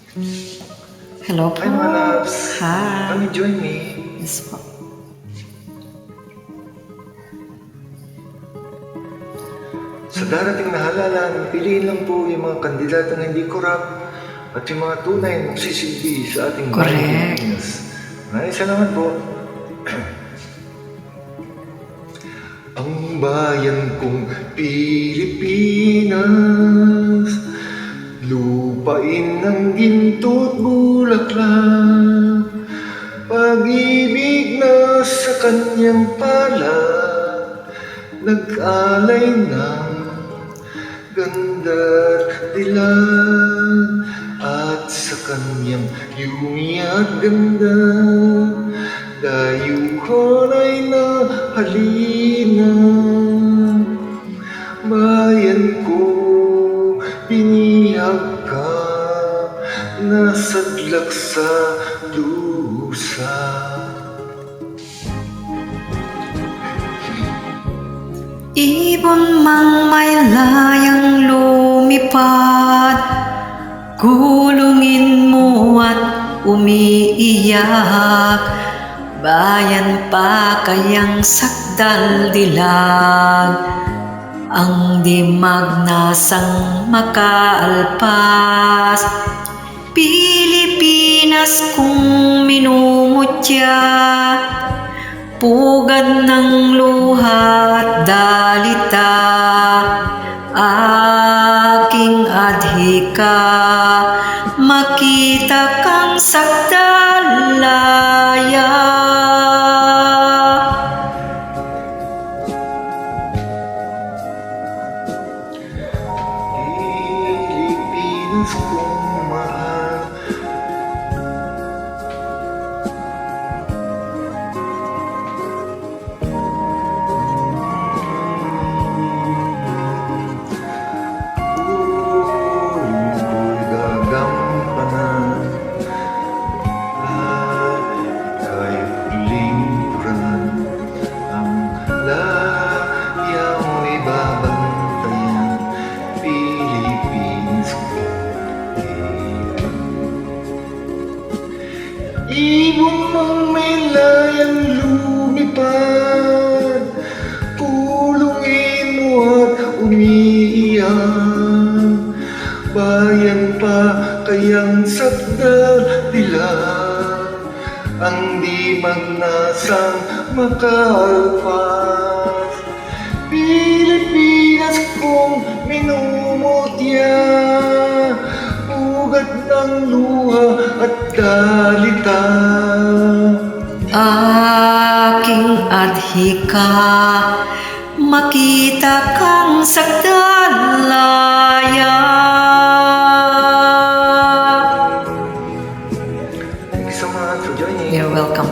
Hello po. Hi mga loves! Hi. Come and join me. Yes po. Sa darating na halalan, piliin lang po yung mga kandidatong hindi korap at yung mga tunay na magsisilbi sa ating Correct. bayan Pilipinas. Maraming salamat po. Ang bayan kong Pilipinas, lupain ng ginto't bulaklak, pag-ibig na sa kanyang palad, nag-alay ng ganda't dilag, at sa kanyang yumi at ganda, dayuhan ay nahalina. Bayan ko, binihag ka, nasadlak sa lusa. Ibon mang may layang lumipad, gulungin mo at umiiyak. Bayan pa kayang sakdal dilag, ang dimag nasang makaalpas. Pilipinas kung minumutya, pugad ng luha at dalita, aking adhika, makita kang sakdalaya. Pilipinas kong mahal, ko'y gagampanan, at ika'y huling turan, ang laya mo'y babantayan, Pilipinas kong ibon mong may layang lumipad, pulungin mo at umiiyak. Bayan pa kayang sakdal dilag, ang di magnasang makaalpas. Pilipinas kong minumutya, ugat ng luha at dalita. Aking adhika, makita kang sakdalaya. Thank you so much for joining. You're welcome.